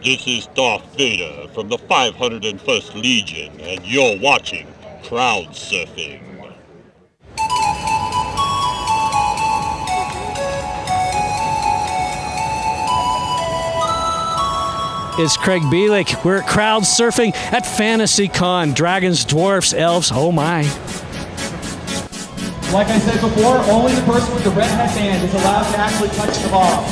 This is Darth Vader from the 501st Legion, and you're watching Crowd Surfing. It's Craig Bielik. We're crowd surfing at FantasyCon. Dragons, dwarfs, elves, oh my. Like I said before, only the person with the red headband is allowed to actually touch the ball.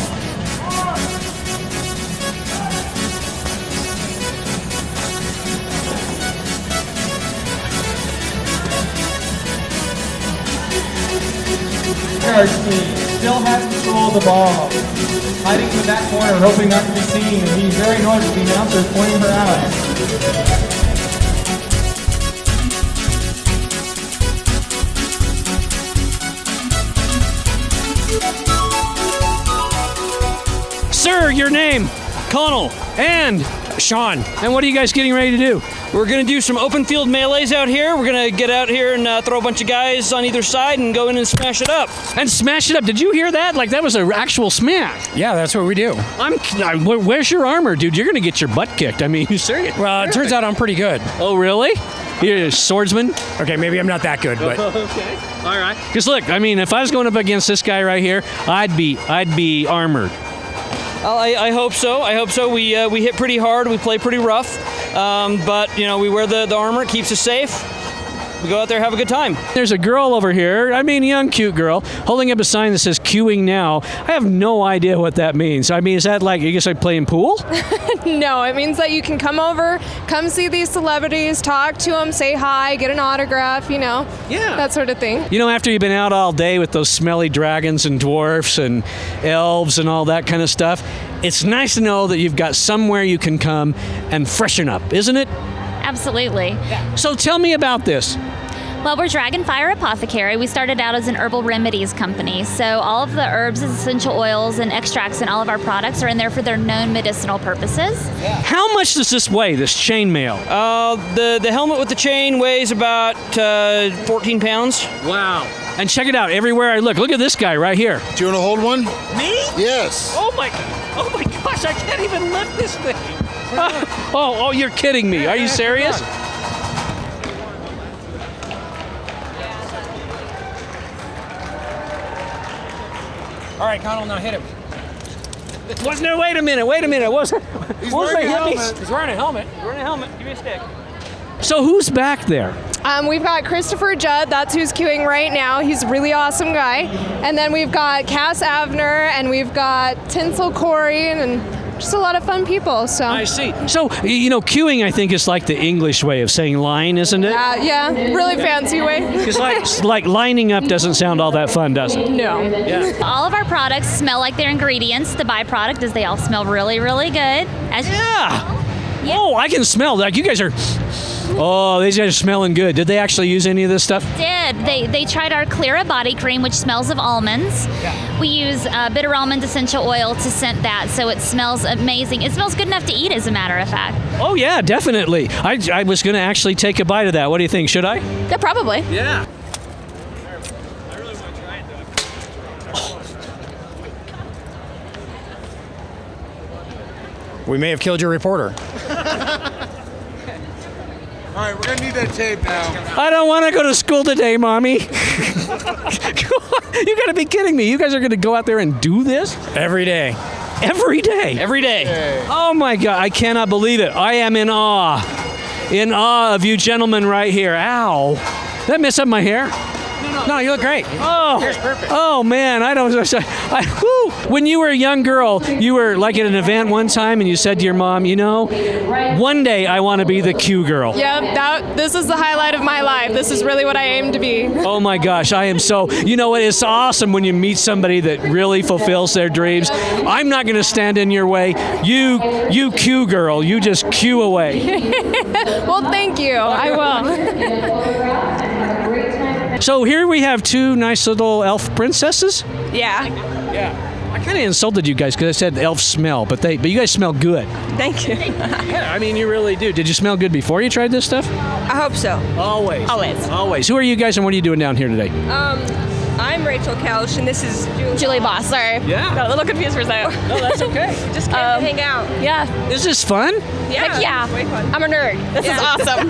Charge team still has control of the ball. Hiding in that corner, hoping not to be seen, and being very annoyed with the announcer pointing her out. Sir, your name? Connell. And Sean. And what are you guys getting ready to do? We're going to do some open field melees out here. We're going to get out here and throw a bunch of guys on either side and go in and smash it up. And smash it up. Did you hear that? Like, that was an actual smash. Yeah, that's what we do. Where's your armor, dude? You're going to get your butt kicked. I mean, you serious? Well, it turns out I'm pretty good. Oh, really? You're a swordsman? Okay, maybe I'm not that good, but Okay. All right. Because look, I mean, if I was going up against this guy right here, I'd be armored. I hope so. I hope so. We hit pretty hard. We play pretty rough. But, we wear the armor. It keeps us safe. We go out there, have a good time. There's a girl over here, young, cute girl, holding up a sign that says queuing now. I have no idea what that means. I mean, is that like, I guess like playing pool? No, it means that you can come over, come see these celebrities, talk to them, say hi, get an autograph, that sort of thing. After you've been out all day with those smelly dragons and dwarfs and elves and all that kind of stuff, it's nice to know that you've got somewhere you can come and freshen up, isn't it? Absolutely. So tell me about this. Well, we're Dragonfire Apothecary. We started out as an herbal remedies company. So all of the herbs, essential oils, and extracts in all of our products are in there for their known medicinal purposes. How much does this weigh, this chainmail? The helmet with the chain weighs about 14 pounds. Wow. And check it out, everywhere I look at this guy right here. Do you want to hold one? Me? Yes. Oh my gosh, I can't even lift this thing. Oh, you're kidding me. Are you serious? all right, Connell, now hit him. Wait a minute. What was wearing a helmet. He's wearing a helmet. Wearing a helmet. Give me a stick. So who's back there? We've got Christopher Judd, that's who's queuing right now. He's a really awesome guy. And then we've got Cass Avner, and we've got Tinsel Corey, and just a lot of fun people. So I see. So, queuing, I think, is like the English way of saying line, isn't it? yeah, really fancy way. It's like lining up doesn't sound all that fun, does it? No. Yeah. All of our products smell like their ingredients. The byproduct is they all smell really, really good. Yeah. Oh, I can smell that. You guys are... Oh, these guys are smelling good. Did they actually use any of this stuff? They tried our Clara body cream, which smells of almonds. Yeah. We use bitter almond essential oil to scent that, so it smells amazing. It smells good enough to eat, as a matter of fact. Oh, yeah, definitely. I was going to actually take a bite of that. What do you think? Should I? Yeah, probably. Yeah. I really want to try it, though. We may have killed your reporter. All right, we're going to need that tape now. I don't want to go to school today, Mommy. You got to be kidding me. You guys are going to go out there and do this? Every day. Every day? Every day. Oh, my God. I cannot believe it. I am in awe. In awe of you gentlemen right here. Ow. Did that mess up my hair? No, you look great. Oh, Hair's perfect. Oh man, whew. When you were a young girl, you were like at an event one time, and you said to your mom, one day I want to be the Q girl. Yeah, this is the highlight of my life. This is really what I aim to be. Oh my gosh, I am so. It's awesome when you meet somebody that really fulfills their dreams. I'm not going to stand in your way. You Q girl, you just Q away. Well, thank you. I will. So here we have two nice little elf princesses. Yeah. I kind of insulted you guys because I said elf smell, but you guys smell good. Thank you. Yeah, I mean, you really do. Did you smell good before you tried this stuff? I hope so. Always. Always. Always. Who are you guys and what are you doing down here today? I'm Rachel Kelch, and this is Julie Boss. Sorry. Yeah. Got a little confused for a second. No, that's okay. just came to hang out. Yeah. Is this fun? Yeah, Heck yeah. it's way fun. I'm a nerd. This is awesome.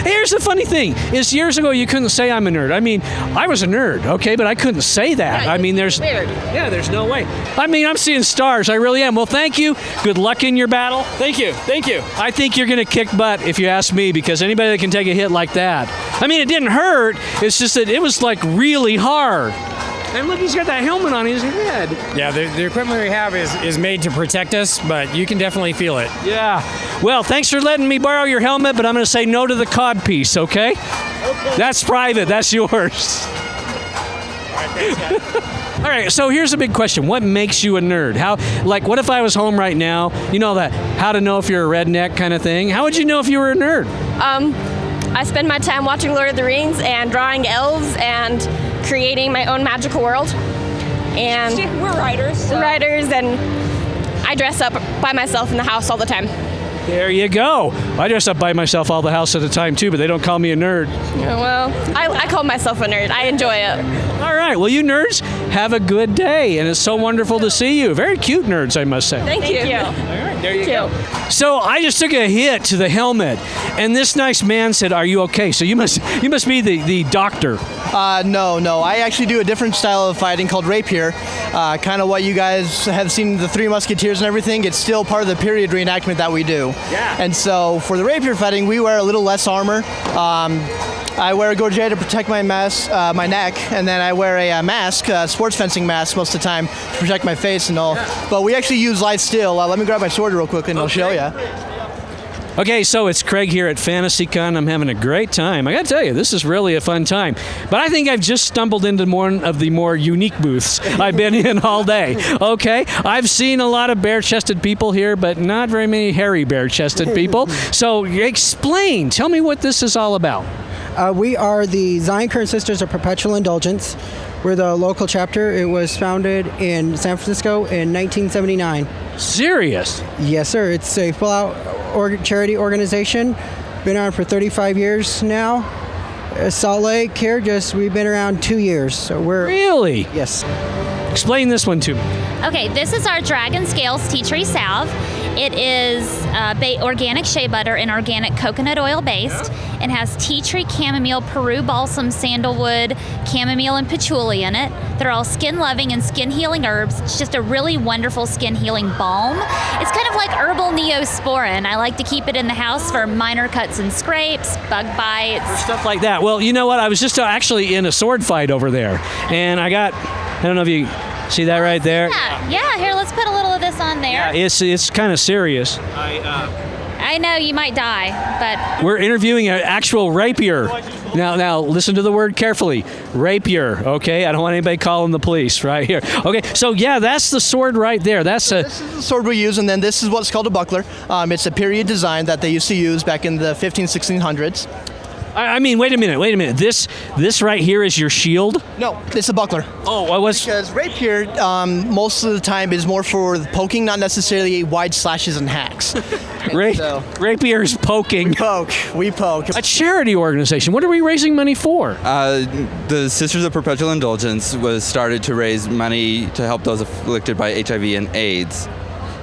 Here's the funny thing: is years ago you couldn't say I'm a nerd. I mean, I was a nerd, okay, but I couldn't say that. Yeah, I mean, there's weird. yeah, there's no way. I mean, I'm seeing stars. I really am. Well, thank you. Good luck in your battle. Thank you. Thank you. I think you're going to kick butt if you ask me, because anybody that can take a hit like that. I mean, it didn't hurt. It's just that it was like really hard. And look, he's got that helmet on his head. Yeah, the equipment we have is made to protect us, but you can definitely feel it. Yeah. Well, thanks for letting me borrow your helmet, but I'm going to say no to the cod piece, okay? That's private. That's yours. All right, so here's a big question. What makes you a nerd? What if I was home right now, you know that how to know if you're a redneck kind of thing? How would you know if you were a nerd? I spend my time watching Lord of the Rings and drawing elves and creating my own magical world. And We're writers. So. and I dress up by myself in the house all the time. There you go. I dress up by myself all the house at the time too, but they don't call me a nerd. Well, I call myself a nerd. I enjoy it. All right, well, you nerds, have a good day, and it's so wonderful to see you. Very cute nerds, I must say. Thank you. All right, there you go. So I just took a hit to the helmet, and this nice man said, "Are you okay?" So you must be the doctor. No. I actually do a different style of fighting called rapier. Kind of what you guys have seen, the Three Musketeers and everything. It's still part of the period reenactment that we do. Yeah. And so for the rapier fighting, we wear a little less armor. I wear a gorget to protect my neck, and then I wear a mask, sports fencing mask most of the time to protect my face and all. Yeah. But we actually use light steel. Let me grab my sword real quick and I'll show you. Okay, so it's Craig here at FantasyCon. I'm having a great time. I got to tell you, this is really a fun time. But I think I've just stumbled into one of the more unique booths I've been in all day. Okay, I've seen a lot of bare-chested people here, but not very many hairy bare-chested people. So explain. Tell me what this is all about. We are the Zion Current Sisters of Perpetual Indulgence. We're the local chapter. It was founded in San Francisco in 1979. Serious? Yes, sir. It's a full-out charity organization. Been on for 35 years now. Salt Lake here, we've been around 2 years. So we're Really? Yes. Explain this one to me. Okay, this is our Dragon Scales Tea Tree Salve. It is organic shea butter and organic coconut oil based. It has tea tree, chamomile, Peru balsam, sandalwood, chamomile, and patchouli in it. They're all skin-loving and skin-healing herbs. It's just a really wonderful skin-healing balm. It's kind of like herbal neosporin. I like to keep it in the house for minor cuts and scrapes, bug bites. Stuff like that. Well, you know what? I was just actually in a sword fight over there, and I don't know if you see that right there. Yeah, here, let's put a little of this on there. Yeah, it's kind of serious. I know you might die, but We're interviewing an actual rapier. Now, listen to the word carefully. Rapier, okay? I don't want anybody calling the police right here. Okay, so yeah, that's the sword right there. This is the sword we use, and then this is what's called a buckler. It's a period design that they used to use back in the 1600s. I mean, wait a minute. This right here is your shield? No, it's a buckler. Oh, I was... Because rapier, most of the time, is more for poking, not necessarily wide slashes and hacks. Rapier's poking. We poke. A charity organization. What are we raising money for? The Sisters of Perpetual Indulgence was started to raise money to help those afflicted by HIV and AIDS.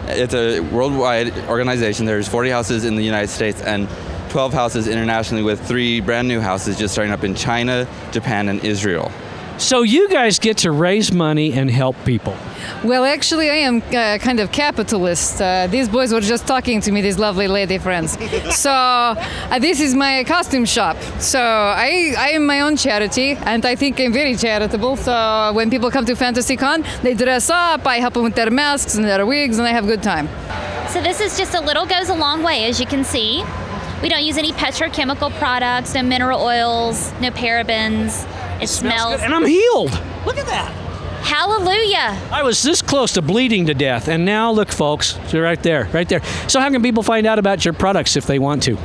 It's a worldwide organization. There's 40 houses in the United States and 12 houses internationally, with 3 brand new houses just starting up in China, Japan, and Israel. So you guys get to raise money and help people. Well, actually, I am kind of capitalist. These boys were just talking to me, these lovely lady friends. So this is my costume shop. So I am my own charity, and I think I'm very charitable. So when people come to FantasyCon, they dress up, I help them with their masks and their wigs, and I have a good time. So this is just a little goes a long way, as you can see. We don't use any petrochemical products, no mineral oils, no parabens. It smells good. And I'm healed. Look at that. Hallelujah. I was this close to bleeding to death, and now look, folks, they're right there, right there. So how can people find out about your products if they want to?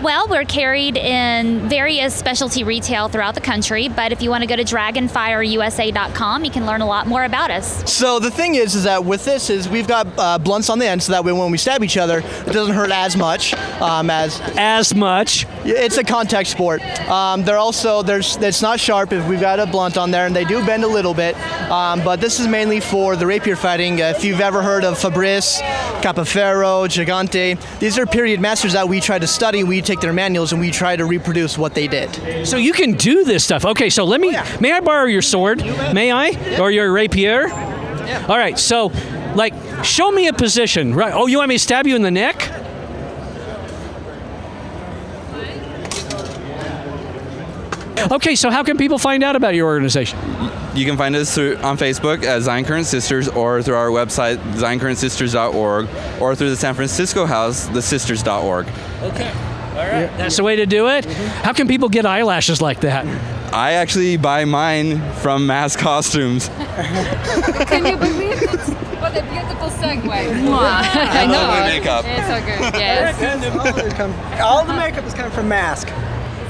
Well, we're carried in various specialty retail throughout the country, but if you want to go to dragonfireusa.com, you can learn a lot more about us. So the thing is that with this is we've got blunts on the end, so that way when we stab each other, it doesn't hurt as much as much. It's a contact sport. They're also it's not sharp if we've got a blunt on there, and they do bend a little bit. But this is mainly for the rapier fighting. If you've ever heard of Fabrice, Capoferro, Gigante, these are period masters that we try to study. We take their manuals and we try to reproduce what they did. So you can do this stuff. Okay, so let me. May I borrow your sword? May I? Yeah. Or your rapier? Yeah. All right. So, like, show me a position. Right. Oh, you want me to stab you in the neck? Okay, so how can people find out about your organization? You can find us on Facebook at Zion Current Sisters, or through our website, zioncurrentsisters.org, or through the San Francisco house, thesisters.org. Okay. All right. That's the way to do it. How can people get eyelashes like that? I actually buy mine from Mass Costumes. Can you believe it? What a beautiful segue. I know. My makeup. It's so good. Yes. All the makeup is coming from Mask.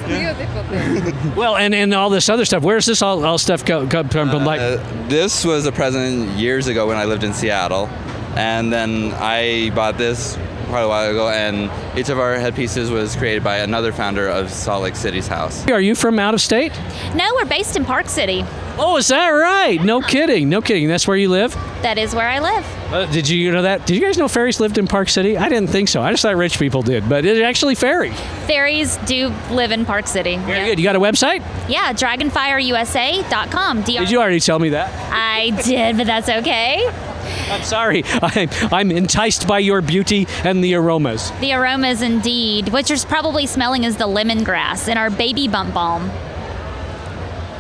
Beautiful thing. Well, and all this other stuff. Where's this all stuff come from? Like, this was a present years ago when I lived in Seattle, and then I bought this quite a while ago, and each of our headpieces was created by another founder of Salt Lake City's house. Are you from out of state? No, we're based in Park City. Oh, is that right? No kidding. No kidding. That's where you live? That is where I live. Did you know that? Did you guys know fairies lived in Park City? I didn't think so. I just thought rich people did, but it's actually fairy. Fairies do live in Park City. Very good. You got a website? Yeah, dragonfireusa.com. Did you already tell me that? I did, but that's okay. I'm sorry. I'm enticed by your beauty and the aromas. The aromas indeed. What you're probably smelling is the lemongrass in our baby bump balm.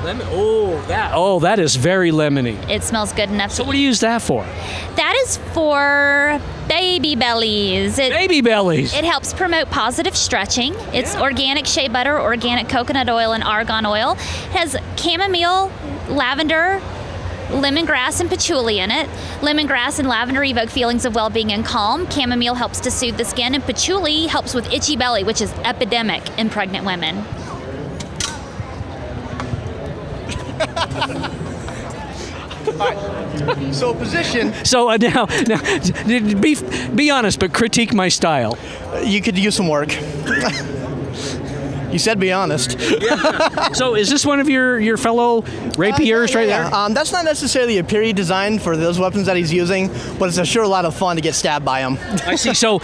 Lemon. Oh, that is very lemony. It smells good enough. So what do you use that for? That is for baby bellies. Baby bellies. It helps promote positive stretching. It's organic shea butter, organic coconut oil, and argan oil. It has chamomile, lavender, lemongrass, and patchouli in it. Lemongrass and lavender evoke feelings of well-being and calm. Chamomile helps to soothe the skin, and patchouli helps with itchy belly, which is epidemic in pregnant women. Right. So position. So now, be honest, but critique my style. You could use some work. You said be honest. Yeah. So is this one of your fellow rapiers right there? That's not necessarily a period designed for those weapons that he's using, but it's a sure lot of fun to get stabbed by him. I see. So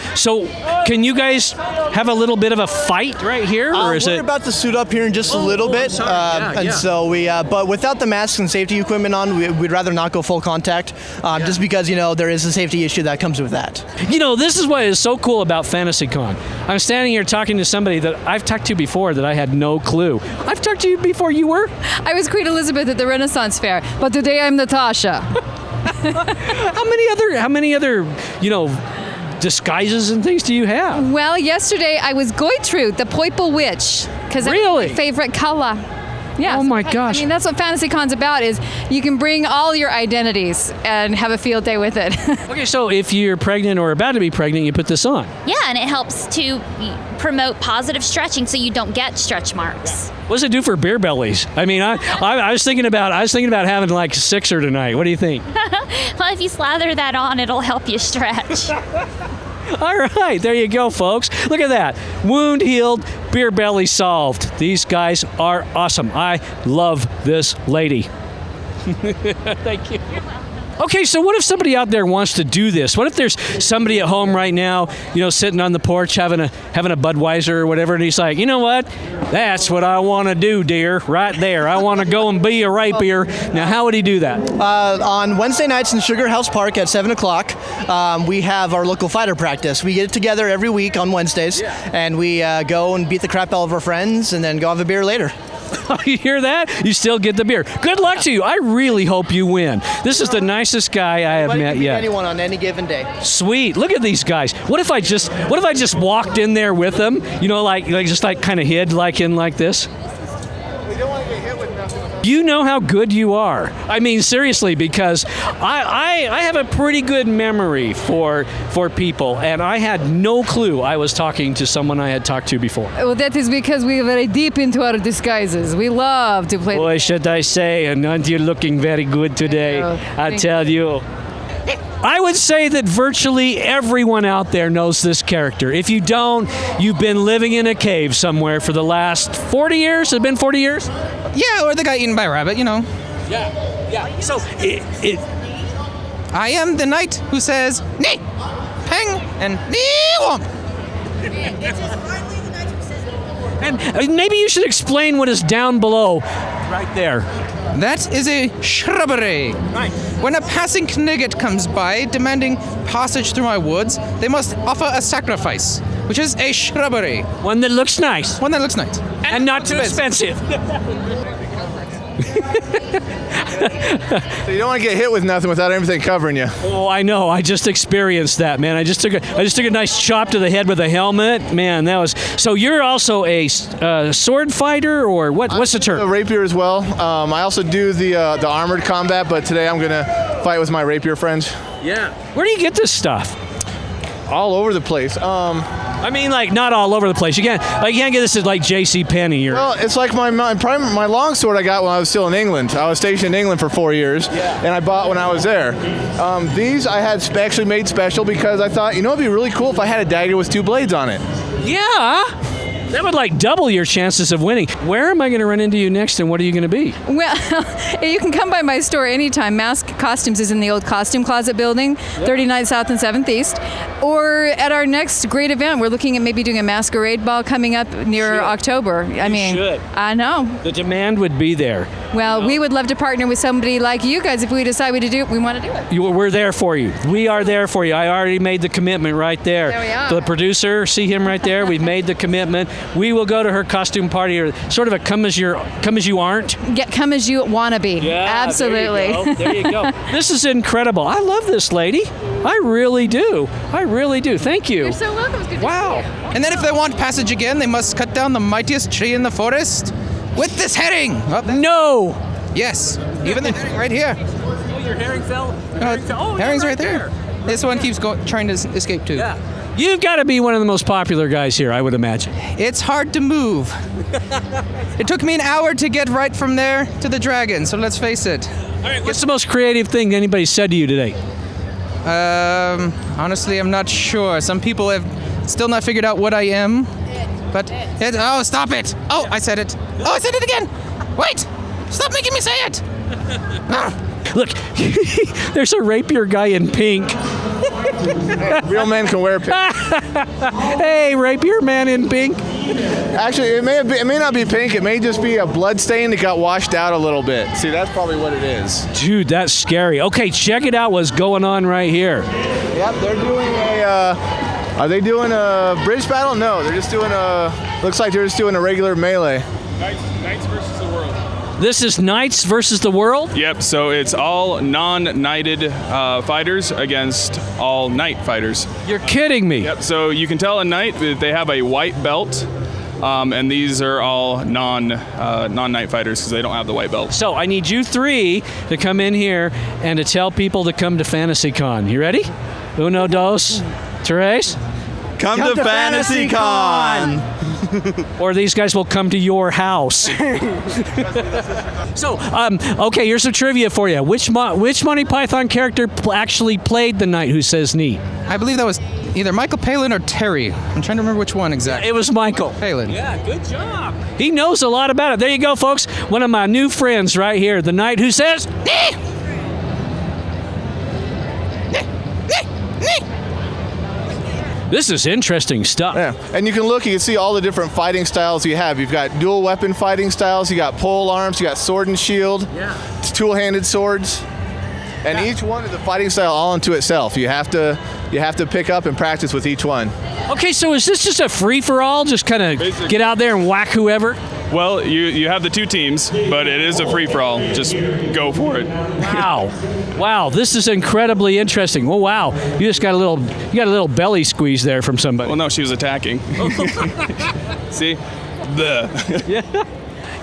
can you guys have a little bit of a fight right here, or is we're about to suit up here in just a little bit, so we. But without the masks and safety equipment on, we'd rather not go full contact, just because there is a safety issue that comes with that. This is what is so cool about FantasyCon. I'm standing here talking to somebody that I've talked to before that I had no clue. I've talked to you before. You were? I was Queen Elizabeth at the Renaissance Fair, but today I'm Natasha. How many other disguises and things do you have? Well, yesterday I was Gertrude, the Poiple Witch, because that's my favorite color. Yeah. Oh my gosh. I mean, that's what FantasyCon's about, is you can bring all your identities and have a field day with it. Okay, so if you're pregnant or about to be pregnant, you put this on. Yeah, and it helps to promote positive stretching so you don't get stretch marks. What does it do for beer bellies? I mean, I was thinking about having like a sixer tonight. What do you think? Well, if you slather that on, it'll help you stretch. All right, there you go, folks. Look at that. Wound healed, beer belly solved. These guys are awesome. I love this lady. Thank you. Okay, so what if somebody out there wants to do this? What if there's somebody at home right now, sitting on the porch having a Budweiser or whatever, and he's like, you know what? That's what I want to do, dear, right there. I want to go and be a rapier. Now, how would he do that? On Wednesday nights in Sugar House Park at 7 o'clock, we have our local fighter practice. We get together every week on Wednesdays, and we go and beat the crap out of our friends and then go have a beer later. You hear that? You still get the beer. Good luck to you. I really hope you win. This is the nicest guy I have met yet. Anyone on any given day. Sweet. Look at these guys. What if I just walked in there with them? Like just kind of hid like this? We don't want to get hit with nothing. You know how good you are. I mean, seriously, because I have a pretty good memory for people, and I had no clue I was talking to someone I had talked to before. Well, that is because we're very deep into our disguises. We love to play. Boy, should I say, and aren't you looking very good today? I tell you. I would say that virtually everyone out there knows this character. If you don't, you've been living in a cave somewhere for the last 40 years. Has it been 40 years? Yeah, or the guy eaten by a rabbit, you know. Yeah. So I am the knight who says, nee, peng, and nee, womp. And maybe you should explain what is down below, right there. That is a shrubbery. Right. When a passing knigget comes by demanding passage through my woods, they must offer a sacrifice, which is a shrubbery. One that looks nice. One that looks nice. And not too expensive. So you don't want to get hit with nothing without everything covering you. Oh, I know. I just experienced that, man. I just took a nice chop to the head with a helmet. Man, that was. So you're also a sword fighter, or what's the term? A rapier as well. I also do the armored combat, but today I'm gonna fight with my rapier friends. Yeah. Where do you get this stuff? All over the place. I mean, like, not all over the place. You can't get this at like J.C. Penney. Well, it's like my longsword I got when I was still in England. I was stationed in England for 4 years, and I bought when I was there. These I had actually made special because I thought, it'd be really cool if I had a dagger with 2 blades on it. Yeah. That would like double your chances of winning. Where am I going to run into you next, and what are you going to be? Well, you can come by my store anytime. Mask Costumes is in the old Costume Closet building, 39th South and 7th East. Or at our next great event, we're looking at maybe doing a masquerade ball coming up near October. I know. The demand would be there. Well, we would love to partner with somebody like you guys if we decide we want to do it. We're there for you. We are there for you. I already made the commitment right there. There we are. The producer, see him right there. We've made the commitment. We will go to her costume party, or sort of a come as you aren't. Come as you wanna be. Yeah, absolutely. There you go. This is incredible. I love this lady. I really do. Thank you. You're so welcome. It's good to see you. And then if they want passage again, they must cut down the mightiest tree in the forest with this herring. No. Yes. Even the herring right here. Oh, your herring fell? Herring's right there. This one keeps trying to escape too. Yeah. You've got to be one of the most popular guys here, I would imagine. It's hard to move. It took me an hour to get right from there to the dragon, so let's face it. All right, what's the most creative thing anybody said to you today? Honestly, I'm not sure. Some people have still not figured out what I am. But, oh, stop it. Oh, I said it. Oh, I said it again. Wait, stop making me say it. Look, there's a rapier guy in pink. Real men can wear pink. Hey, rapier man in pink. Actually, it may not be pink. It may just be a blood stain that got washed out a little bit. See, that's probably what it is. Dude, that's scary. Okay, check it out. What's going on right here? Yep, they're doing are they doing a bridge battle? No, they're just doing looks like they're just doing a regular melee. Knights versus the world. This is Knights versus the world? Yep, so it's all non-knighted fighters against all knight fighters. You're kidding me. Yep, so you can tell a knight that they have a white belt, and these are all non-knight fighters because they don't have the white belt. So I need you 3 to come in here and to tell people to come to FantasyCon. You ready? Uno, dos, tres. Come to FantasyCon! Or these guys will come to your house. So, okay, here's some trivia for you. Which Monty Python character actually played the knight who says knee? I believe that was either Michael Palin or Terry. I'm trying to remember which one exactly. It was Michael Palin. Yeah, good job. He knows a lot about it. There you go, folks. One of my new friends right here, the knight who says knee. This is interesting stuff. Yeah, and you can see all the different fighting styles you have. You've got dual weapon fighting styles, you got pole arms, you got sword and shield, two-handed swords, and each one is a fighting style all unto itself. You have to pick up and practice with each one. Okay, so is this just a free-for-all? Just kind of get out there and whack whoever? Well, you have the 2 teams, but it is a free-for-all. Just go for it. Wow, this is incredibly interesting. Oh, wow, you got a little belly squeeze there from somebody. Well, no, she was attacking. See?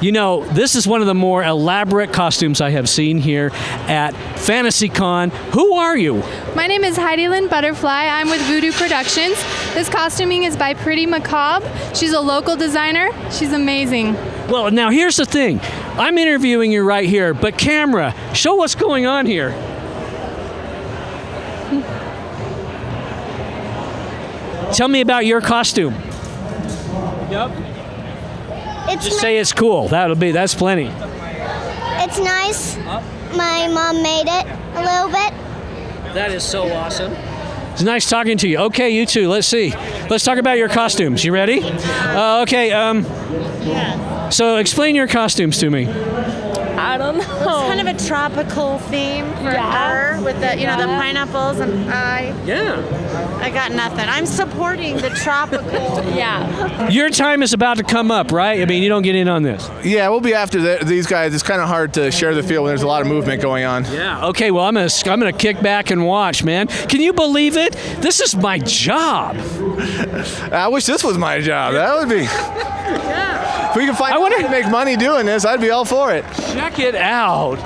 You know, this is one of the more elaborate costumes I have seen here at FantasyCon. Who are you? My name is Heidi Lynn Butterfly. I'm with Voodoo Productions. This costuming is by Pretty Macabre. She's a local designer. She's amazing. Well, now here's the thing. I'm interviewing you right here, but camera, show what's going on here. Tell me about your costume. Yep. Just say it's cool. That's plenty. It's nice. My mom made it a little bit. That is so awesome. It's nice talking to you. Okay, you two, let's see. Let's talk about your costumes. You ready? Okay, so explain your costumes to me. I don't know. It's kind of a tropical theme for her with the, the pineapples, and I got nothing. I'm supporting the tropical. Your time is about to come up, right? I mean, you don't get in on this. Yeah, we'll be after these guys. It's kind of hard to share the field when there's a lot of movement going on. Yeah. Okay. Well, I'm gonna kick back and watch, man. Can you believe it? This is my job. I wish this was my job. That would be. If we can find a way to make money doing this, I'd be all for it. Check it out.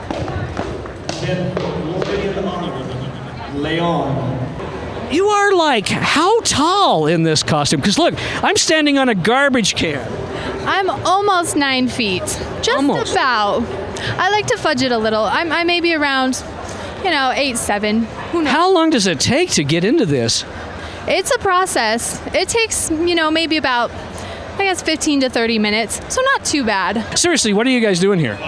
You are like how tall in this costume? Because look, I'm standing on a garbage can. I'm almost 9 feet. Just about. I like to fudge it a little. I may be around, 8'7". Who knows? How long does it take to get into this? It's a process. It takes, maybe about, 15 to 30 minutes. So not too bad. Seriously, what are you guys doing here?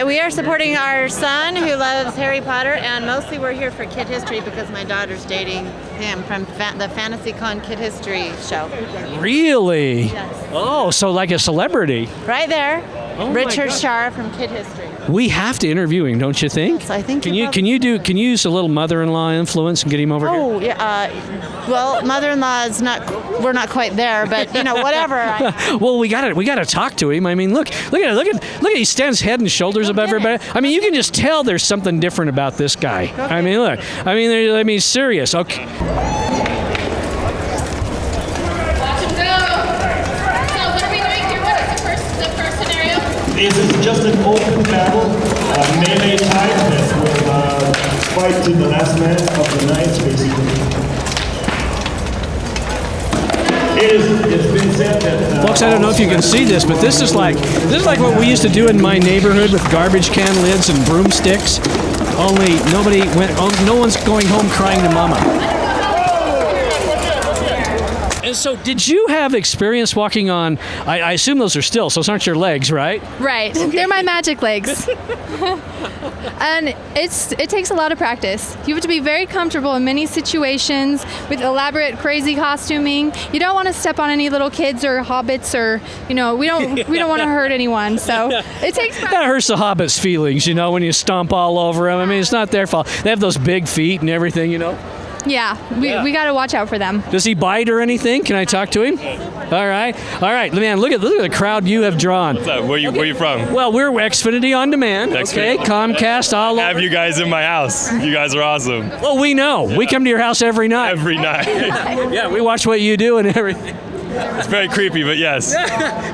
We are supporting our son who loves Harry Potter, and mostly we're here for Kid History because my daughter's dating him from the FantasyCon Kid History show. Really? Yes. Oh, so like a celebrity. Right there. Oh Richard Shara from Kid History. We have to interview him, don't you think? Yes, I think Can you use a little mother-in-law influence and get him over here? Oh, yeah. Well, mother-in-law is we're not quite there, but whatever. Well, we gotta talk to him. I mean, look at he stands head and shoulders above everybody. I mean, you can just tell there's something different about this guy. Okay. I mean, look. I mean, serious. Okay. This is just an open battle, melee type that will fight to the last man of the night, basically. It's been said that... Folks, I don't know if you can see this, but this is like what we used to do in my neighborhood with garbage can lids and broomsticks. Only no one's going home crying to mama. And so, did you have experience walking on? I assume those are stilts. Those aren't your legs, right? Right. Okay. They're my magic legs. And it takes a lot of practice. You have to be very comfortable in many situations with elaborate, crazy costuming. You don't want to step on any little kids or hobbits, or we don't want to hurt anyone. So it takes practice. That hurts the hobbits' feelings, when you stomp all over them. I mean, it's not their fault. They have those big feet and everything, Yeah, we got to watch out for them. Does he bite or anything? Can I talk to him? All right, man. Look at the crowd you have drawn. What's up? Where you from? Well, we're Xfinity On Demand. Okay, Comcast. All I have you guys in my house. You guys are awesome. Well, we know. Yeah. We come to your house every night. Every night. Yeah, we watch what you do and everything. It's very creepy, but yes.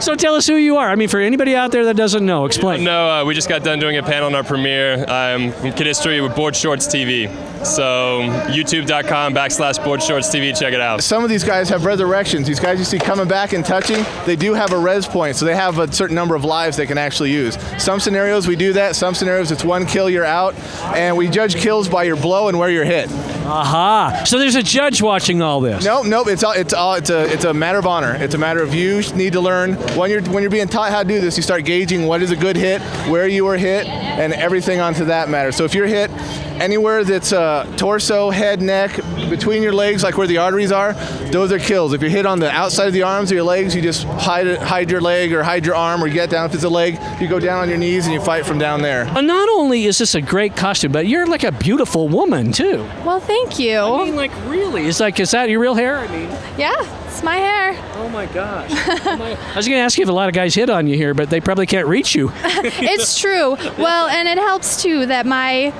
So tell us who you are. I mean, for anybody out there that doesn't know, explain. No, we just got done doing a panel on our premiere. I'm from Kid History with Board Shorts TV. So youtube.com/Board Shorts TV, check it out. Some of these guys have resurrections. These guys you see coming back and touching, they do have a res point, so they have a certain number of lives they can actually use. Some scenarios we do that, some scenarios it's one kill, you're out, and we judge kills by your blow and where you're hit. Aha! So there's a judge watching all this. Nope. It's a matter of honor. It's a matter of you need to learn when you're being taught how to do this. You start gauging what is a good hit, where you were hit, and everything onto that matter. So if you're hit anywhere that's torso, head, neck, between your legs, like where the arteries are, those are kills. If you're hit on the outside of the arms or your legs, you just hide your leg or hide your arm, or you get down. If it's a leg, you go down on your knees and you fight from down there. Not only is this a great costume, but you're like a beautiful woman too. Well, thank you. I mean, like really, is that your real hair? I mean, yeah, it's my hair. Oh my gosh. I was going to ask you if a lot of guys hit on you here, but they probably can't reach you. It's true. Well, and it helps too that my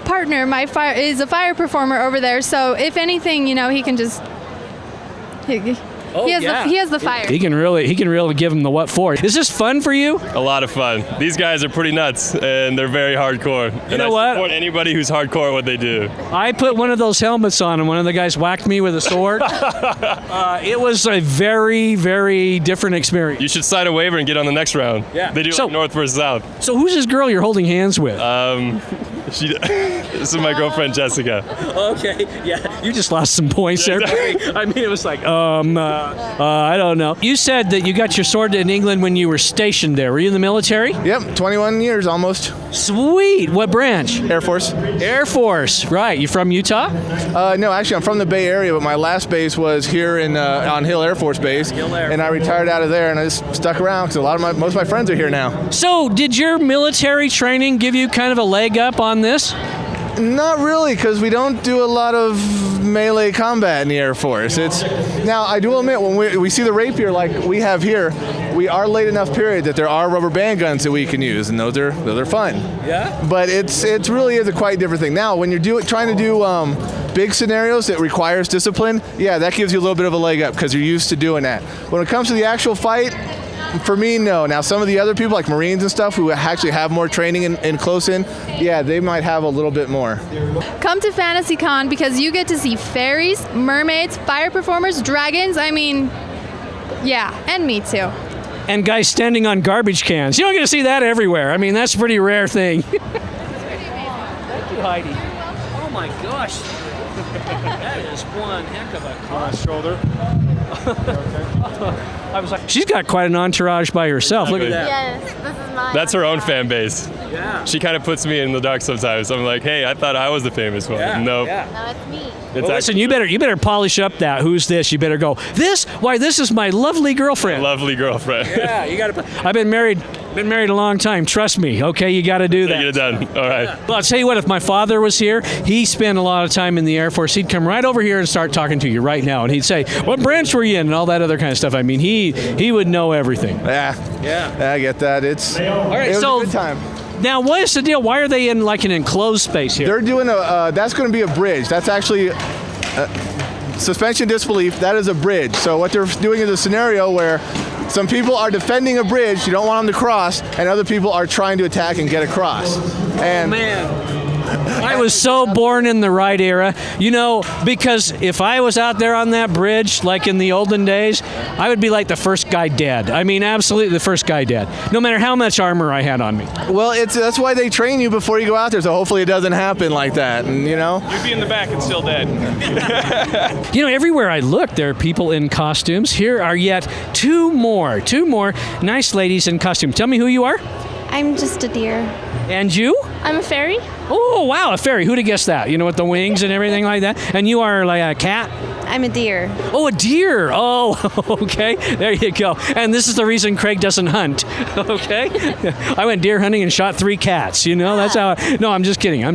partner, is a fire performer over there. So if anything, he can just. he has the fire. He can really give him the what for. Is this fun for you? A lot of fun. These guys are pretty nuts, and they're very hardcore. You know I what? support anybody who's hardcore at what they do. I put one of those helmets on, and one of the guys whacked me with a sword. It was a very, very different experience. You should sign a waiver and get on the next round. Yeah. They do like North versus South. So who's this girl you're holding hands with? This is my girlfriend Jessica. Okay, yeah. You just lost some points there. I mean, it was like, I don't know. You said that you got your sword in England when you were stationed there. Were you in the military? Yep, 21 years almost. Sweet. What branch? Air Force. Air Force. Right. You from Utah? No, actually, I'm from the Bay Area, but my last base was here on Hill Air Force Base, and I retired out of there, and I just stuck around because most of my friends are here now. So, did your military training give you kind of a leg up on this? Not really, because we don't do a lot of melee combat in the Air Force. Now, I do admit, when we see the rapier like we have here, we are late enough period that there are rubber band guns that we can use, and those are fun. Yeah. But it really is a quite different thing. Now, when you're trying to do big scenarios that requires discipline, yeah, that gives you a little bit of a leg up because you're used to doing that. When it comes to the actual fight, for me, no. Now, some of the other people, like Marines and stuff, who actually have more training in close in, yeah, they might have a little bit more. Come to FantasyCon because you get to see fairies, mermaids, fire performers, dragons. I mean, yeah, and me too. And guys standing on garbage cans. You don't get to see that everywhere. I mean, that's a pretty rare thing. Thank you, Heidi. Oh my gosh. That is one heck of a cross shoulder. I was like, she's got quite an entourage by herself. Look at that. Yes, this is mine. That's her own fan base. Yeah. She kind of puts me in the dark sometimes. I'm like, hey, I thought I was the famous one. Yeah, Nope. yeah. No, it's me. It's Well, listen, you better polish up that. Who's this? You better go. This? Why? This is my lovely girlfriend. Lovely girlfriend. Yeah, you got to. I've been married a long time. Trust me. Okay, you got to do that. Get it done. All right. Well, I'll tell you what. If my father was here, he spent a lot of time in the Air Force. He'd come right over here and start talking to you right now, and he'd say, "What branch were you in?" and all that other kind of stuff. I mean, he would know everything. Yeah, I get that. All right, it was so a good time. Now, what is the deal? Why are they in like an enclosed space here? They're doing that's going to be a bridge. That's actually suspension disbelief. That is a bridge. So what they're doing is a scenario where some people are defending a bridge, you don't want them to cross, and other people are trying to attack and get across. And I was so born in the right era, because if I was out there on that bridge, like in the olden days, I would be like the first guy dead. I mean, absolutely the first guy dead, no matter how much armor I had on me. Well, that's why they train you before you go out there, so hopefully it doesn't happen like that, and You'd be in the back and still dead. Everywhere I look, there are people in costumes. Here are yet two more nice ladies in costume. Tell me who you are. I'm just a deer. And you? I'm a fairy. Oh, wow, a fairy. Who'd have guessed that? With the wings and everything like that. And you are like a cat? I'm a deer. Oh, a deer. Oh, okay. There you go. And this is the reason Craig doesn't hunt. Okay? I went deer hunting and shot 3 cats. That's how No, I'm just kidding.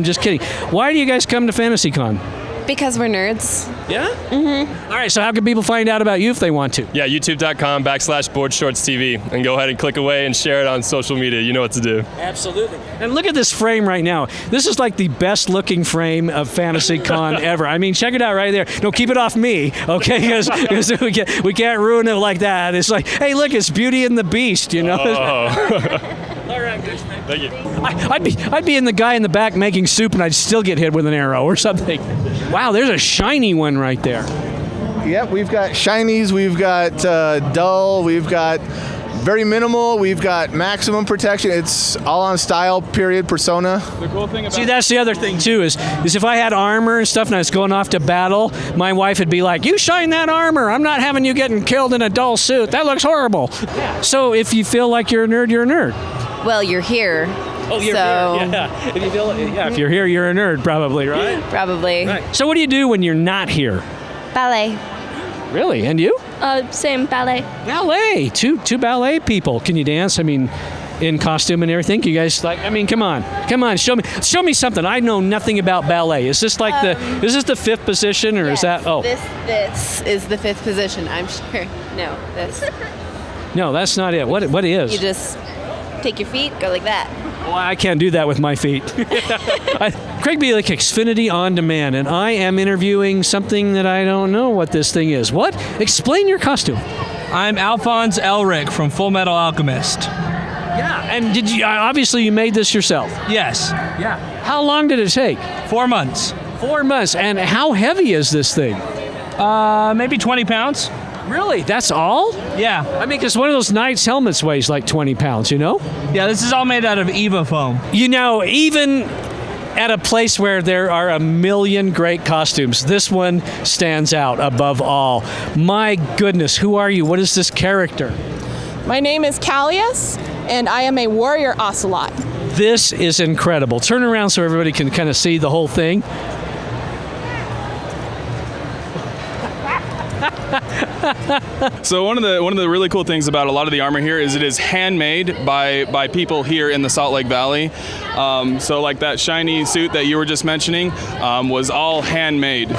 Why do you guys come to FantasyCon? Because we're nerds. Yeah? Mm-hmm. All right, so how can people find out about you if they want to? Yeah, youtube.com/BoardShortsTV, and go ahead and click away and share it on social media. You know what to do. Absolutely. And look at this frame right now. This is like the best looking frame of FantasyCon ever. I mean, check it out right there. No, keep it off me, okay? Because we can't ruin it like that. It's like, hey, look, it's Beauty and the Beast, Oh. All right, guys. Thank you. I'd be in the guy in the back making soup, and I'd still get hit with an arrow or something. Wow, there's a shiny one right there. Yep, we've got shinies, we've got dull, we've got very minimal, we've got maximum protection. It's all on style, period, persona. The cool thing about See, that's the other thing too is if I had armor and stuff and I was going off to battle, my wife would be like, "You shine that armor. I'm not having you getting killed in a dull suit. That looks horrible." So if you feel like you're a nerd, you're a nerd. Well, you're here. Oh, you're here. Yeah. If you're here, you're a nerd, probably, right? Probably. Right. So what do you do when you're not here? Ballet. Really? And you? Same, ballet. Ballet. Two ballet people. Can you dance? I mean, in costume and everything. You guys come on. Show me something. I know nothing about ballet. Is this like is this the 5th position or yes, is that? Oh, this is the 5th position. I'm sure. No, this. No, that's not it. What is? You just take your feet, go like that. Well, I can't do that with my feet. Craig Bielik, Xfinity On Demand, and I am interviewing something that I don't know what this thing is. What? Explain your costume. I'm Alphonse Elric from Full Metal Alchemist. Yeah, and did you? Obviously, you made this yourself. Yes. Yeah. How long did it take? 4 months. 4 months. And how heavy is this thing? Maybe 20 pounds. Really? That's all? Yeah. I mean, because one of those Knights helmets weighs like 20 pounds, you know? Yeah, this is all made out of EVA foam. You know, even at a place where there are a million great costumes, this one stands out above all. My goodness, who are you? What is this character? My name is Callius, and I am a warrior ocelot. This is incredible. Turn around so everybody can kind of see the whole thing. So one of the really cool things about a lot of the armor here is it is handmade by people here in the Salt Lake Valley. So like that shiny suit that you were just mentioning was all handmade.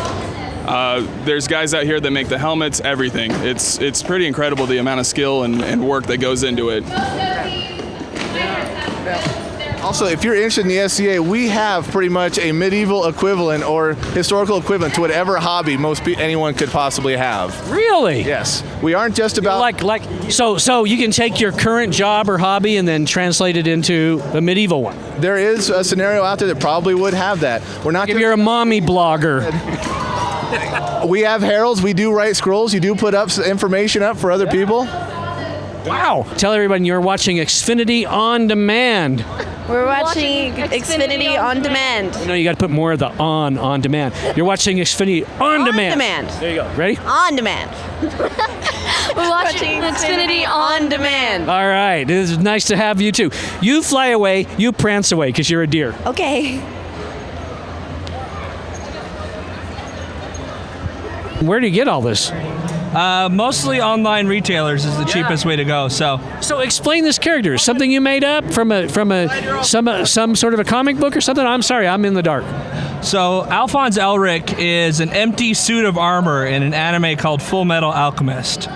There's guys out here that make the helmets, everything. It's pretty incredible the amount of skill and work that goes into it. Also, if you're interested in the SCA, we have pretty much a medieval equivalent or historical equivalent to whatever hobby anyone could possibly have. Really? Yes. We aren't just about so you can take your current job or hobby and then translate it into a medieval one. There is a scenario out there that probably would have that. We're not. If you're a mommy blogger. We have heralds. We do write scrolls. You do put up information up for other people. Wow. Tell everybody you're watching Xfinity On Demand. We're watching Xfinity On Demand. No, you got to put more of the on demand. You're watching Xfinity On Demand. On Demand. There you go. Ready? On Demand. We're watching Xfinity On Demand. All right. It is nice to have you too. You fly away, you prance away because you're a deer. Okay. Where do you get all this? Mostly online retailers is the cheapest way to go. So explain this character. Something you made up from some sort of a comic book or something? I'm sorry, I'm in the dark. So Alphonse Elric is an empty suit of armor in an anime called Full Metal Alchemist.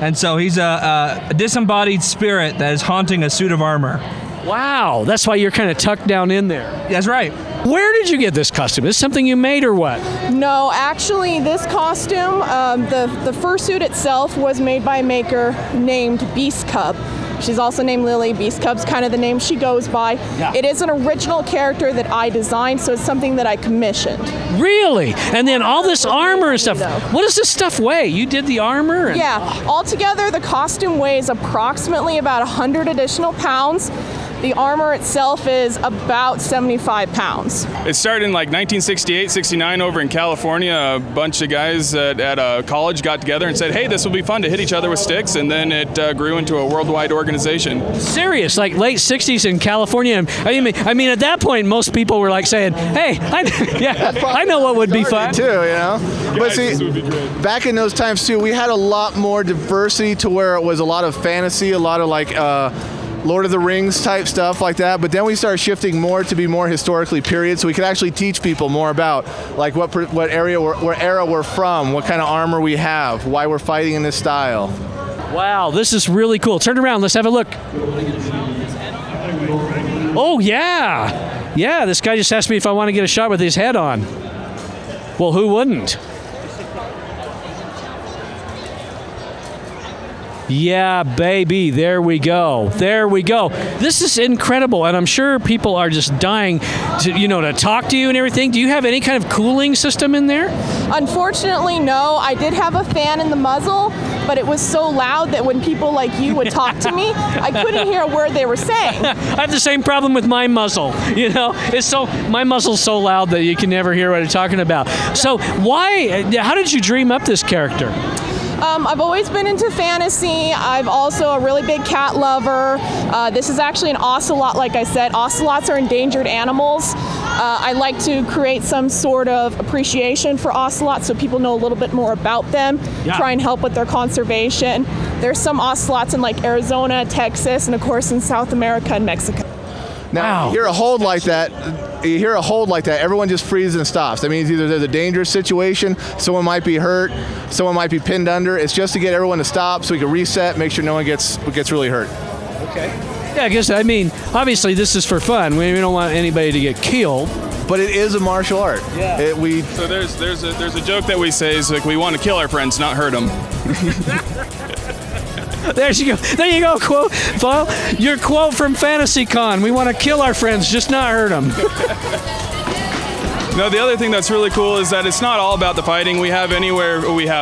And so he's a disembodied spirit that is haunting a suit of armor. Wow, that's why you're kind of tucked down in there. That's right. Where did you get this costume? Is this something you made or what? No, actually, this costume, the fursuit itself was made by a maker named Beast Cub. She's also named Lily. Beast Cub's kind of the name she goes by. Yeah. It is an original character that I designed, so it's something that I commissioned. Really? And then all this armor and stuff. What does this stuff weigh? You did the armor? Yeah, altogether the costume weighs approximately about 100 additional pounds. The armor itself is about 75 pounds. It started in like 1968, 69 over in California. A bunch of guys at a college got together and said, hey, this will be fun to hit each other with sticks, and then it grew into a worldwide organization. Serious, like late 60s in California. I mean, at that point, most people were like saying, hey, I know what would be fun. Too, you know? But see, back in those times too, we had a lot more diversity to where it was a lot of fantasy, a lot of like Lord of the Rings type stuff like that, but then we started shifting more to be more historically period, so we could actually teach people more about like what area, what era we're from, what kind of armor we have, why we're fighting in this style. Wow, this is really cool. Turn around, let's have a look. Oh yeah, yeah. This guy just asked me if I want to get a shot with his head on. Well, who wouldn't? Yeah, baby, there we go. There we go. This is incredible, and I'm sure people are just dying to talk to you and everything. Do you have any kind of cooling system in there? Unfortunately, no. I did have a fan in the muzzle, but it was so loud that when people like you would talk to me, I couldn't hear a word they were saying. I have the same problem with my muzzle. My muzzle's so loud that you can never hear what I'm talking about. So how did you dream up this character? I've always been into fantasy. I'm also a really big cat lover. This is actually an ocelot, like I said. Ocelots are endangered animals. I like to create some sort of appreciation for ocelots so people know a little bit more about them, try and help with their conservation. There's some ocelots in like Arizona, Texas, and of course in South America and Mexico. Now, you hear a hold like that, everyone just freezes and stops. That means either there's a dangerous situation, someone might be hurt, someone might be pinned under. It's just to get everyone to stop so we can reset, make sure no one gets really hurt. Okay. Yeah, because I mean, obviously this is for fun. We don't want anybody to get killed. But it is a martial art. Yeah. So there's a joke that we say is like we want to kill our friends, not hurt them. There you go. There you go. Quote. Well, your quote from FantasyCon. We want to kill our friends, just not hurt them. No, the other thing that's really cool is that it's not all about the fighting. We have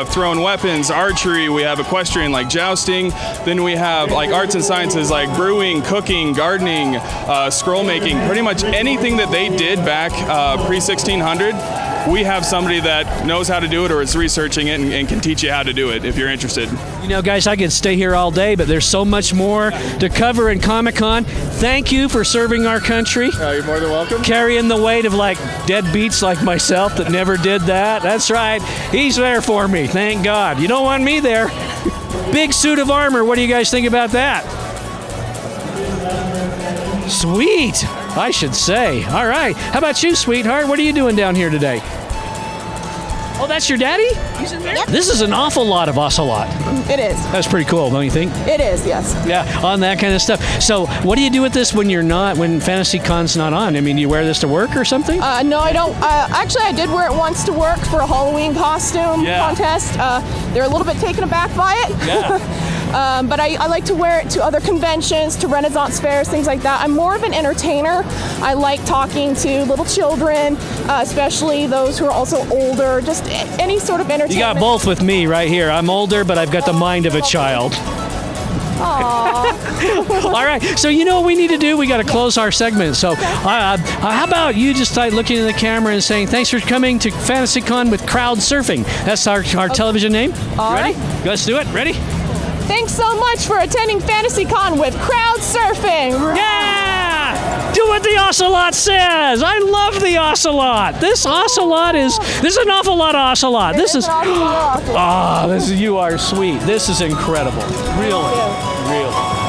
thrown weapons, archery, we have equestrian like jousting, then we have like arts and sciences like brewing, cooking, gardening, scroll making, pretty much anything that they did back pre-1600. We have somebody that knows how to do it or is researching it and can teach you how to do it if you're interested. You know, guys, I could stay here all day, but there's so much more to cover in Comic-Con. Thank you for serving our country. You're more than welcome. Carrying the weight of like deadbeats like myself that never did that. That's right. He's there for me. Thank God. You don't want me there. Big suit of armor. What do you guys think about that? Sweet, I should say. All right. How about you, sweetheart? What are you doing down here today? Oh, that's your daddy? He's in there? Yep. This is an awful lot of Ocelot. It is. That's pretty cool, don't you think? It is, yes. Yeah, on that kind of stuff. So what do you do with this when FantasyCon's not on? I mean, do you wear this to work or something? No, I don't. Actually, I did wear it once to work for a Halloween costume contest. They're a little bit taken aback by it. Yeah. But I like to wear it to other conventions, to Renaissance fairs, things like that. I'm more of an entertainer. I like talking to little children, especially those who are also older, just any sort of entertainment. You got both with me right here. I'm older, but I've got the mind of a child. Aww. All right, so you know what we need to do? We got to close our segment. So how about you just start looking in the camera and saying, thanks for coming to FantasyCon with Crowd Surfing. That's our television name. All Ready? right. Let's do it. Ready? Thanks so much for attending FantasyCon with Crowd Surfing. Yeah! Do what the Ocelot says. I love the Ocelot. This Ocelot is an awful lot of Ocelot. This is you are sweet. This is incredible. Really.